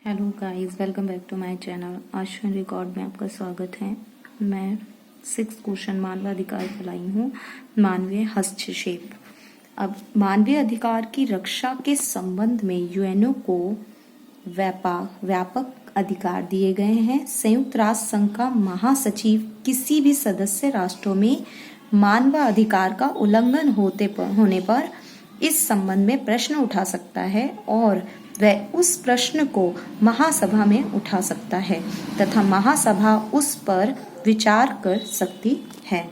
Hello guys, welcome back to my channel. Ashwin record में आपका स्वागत है। मैं 6 क्वेश्चन मानवाधिकार पर लाई हूँ। मानवीय हस्तक्षेप। अब मानवीय अधिकार की रक्षा के संबंध में यूएनओ को व्यापक अधिकार दिए गए हैं। संयुक्त राष्ट्र संघ का महासचिव किसी भी सदस्य राष्ट्रों में मानवाधिकार का उल्लंघन होने पर इस संबंध में प्रश्न उठा सकता है और वह उस प्रश्न को महासभा में उठा सकता है तथा महासभा उस पर विचार कर सकती है।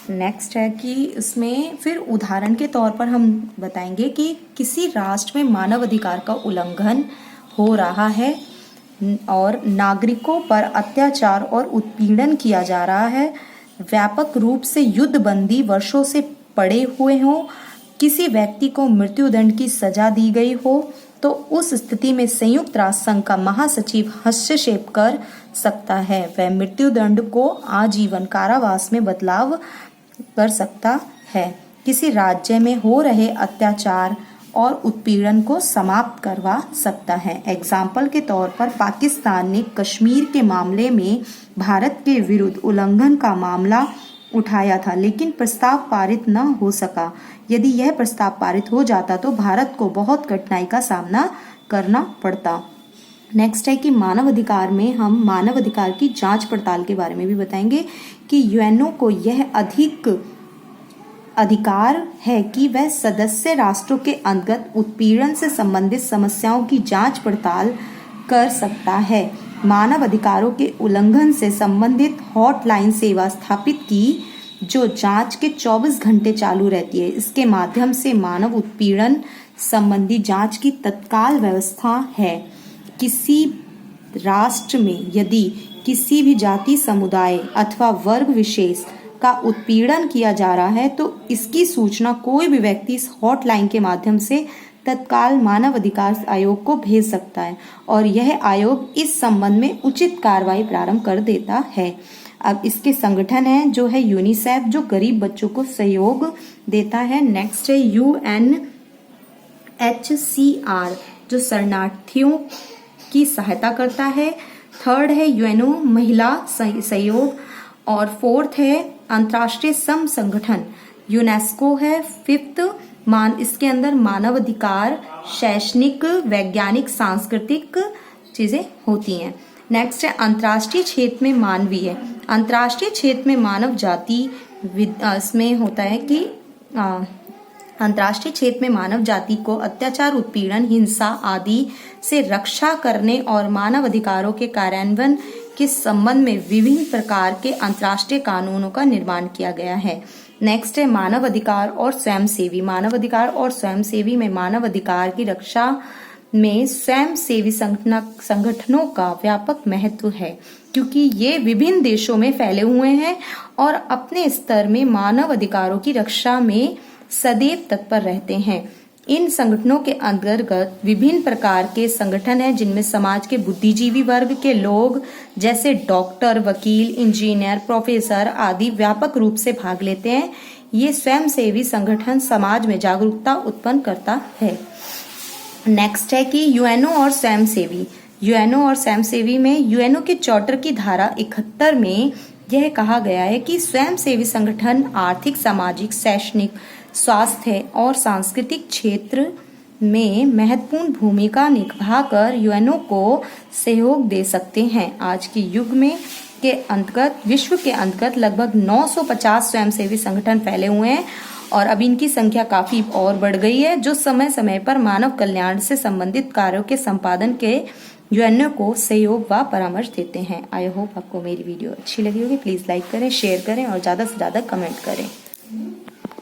नेक्स्ट है कि इसमें फिर उदाहरण के तौर पर हम बताएंगे कि किसी राष्ट्र में मानव अधिकार का उल्लंघन हो रहा है और नागरिकों पर अत्याचार और उत्पीड़न किया जा रहा है, व्यापक रूप से युद्धबंदी वर्षों से पड़े हुए हों, किसी व्यक्ति को मृत्युदंड की सजा दी गई हो, तो उस स्थिति में संयुक्त राष्ट्र संघ का महासचिव हस्तक्षेप कर सकता है। वह मृत्युदंड को आजीवन कारावास में बदलाव कर सकता है। किसी राज्य में हो रहे अत्याचार और उत्पीड़न को समाप्त करवा सकता है। एग्जाम्पल के तौर पर पाकिस्तान ने कश्मीर के मामले में भारत के विरुद्ध उल्लंघन का मामला उठाया था, लेकिन प्रस्ताव पारित न हो सका। यदि यह प्रस्ताव पारित हो जाता तो भारत को बहुत कठिनाई का सामना करना पड़ता। नेक्स्ट है कि मानव अधिकार में हम मानव अधिकार की जांच पड़ताल के बारे में भी बताएंगे कि यूएनओ को यह अधिक अधिकार है कि वह सदस्य राष्ट्रों के अंतर्गत उत्पीड़न से संबंधित समस्याओं की जांच पड़ताल कर सकता है। मानव अधिकारों के उल्लंघन से संबंधित हॉटलाइन सेवा स्थापित की जो जांच के 24 घंटे चालू रहती है। इसके माध्यम से मानव उत्पीड़न संबंधी जांच की तत्काल व्यवस्था है। किसी राष्ट्र में यदि किसी भी जाति, समुदाय अथवा वर्ग विशेष का उत्पीड़न किया जा रहा है तो इसकी सूचना कोई भी व्यक्ति इस हॉटलाइन के माध्यम से तत्काल मानव अधिकार आयोग को भेज सकता है और यह आयोग इस संबंध में उचित कार्रवाई प्रारंभ कर देता है। अब इसके संगठन है जो है यूनिसेफ, जो गरीब बच्चों को सहयोग देता है। नेक्स्ट है UNHCR, जो शरणार्थियों की सहायता करता है। थर्ड है यूएनओ महिला सहयोग और फोर्थ है अंतर्राष्ट्रीय श्रम संगठन यूनेस्को है। फिफ्थ इसके अंदर मानव अधिकार, शैक्षणिक, वैज्ञानिक, सांस्कृतिक चीजें होती हैं। नेक्स्ट है अंतर्राष्ट्रीय क्षेत्र में मानवीय। अंतर्राष्ट्रीय क्षेत्र में मानव जाति इसमें होता है कि अंतर्राष्ट्रीय क्षेत्र में मानव जाति को अत्याचार, उत्पीड़न, हिंसा आदि से रक्षा करने और मानव अधिकारों के कार्यान्वयन के संबंध में विभिन्न प्रकार के अंतर्राष्ट्रीय कानूनों का निर्माण किया गया है। नेक्स्ट है मानव अधिकार और स्वयंसेवी। मानव अधिकार और स्वयंसेवी में मानव अधिकार की रक्षा में स्वयंसेवी संगठनों का व्यापक महत्व है, क्योंकि ये विभिन्न देशों में फैले हुए हैं और अपने स्तर में मानव अधिकारों की रक्षा में सदैव तत्पर रहते हैं। इन संगठनों के अंतर्गत विभिन्न प्रकार के संगठन हैं, जिनमें समाज के बुद्धिजीवी वर्ग के लोग जैसे डॉक्टर, वकील, इंजीनियर, प्रोफेसर आदि व्यापक रूप से भाग लेते हैं। ये स्वयंसेवी संगठन समाज में जागरूकता उत्पन्न करता है। नेक्स्ट है कि यूएनओ और स्वयंसेवी। यूएनओ और स्वयंसेवी में यूएनओ के चार्टर की धारा 71 में यह कहा गया है कि स्वयंसेवी संगठन आर्थिक, सामाजिक, शैक्षणिक, स्वास्थ्य और सांस्कृतिक क्षेत्र में महत्वपूर्ण भूमिका निभाकर यूएनओ को सहयोग दे सकते हैं। आज के युग में के अंतर्गत विश्व के अंतर्गत लगभग 950 स्वयंसेवी संगठन फैले हुए हैं और अब इनकी संख्या काफी और बढ़ गई है, जो समय समय पर मानव कल्याण से संबंधित कार्यों के संपादन के यूएनओ को सहयोग व परामर्श देते हैं। आई होप आपको मेरी वीडियो अच्छी लगी होगी। प्लीज लाइक करें, शेयर करें और ज्यादा से ज्यादा कमेंट करें।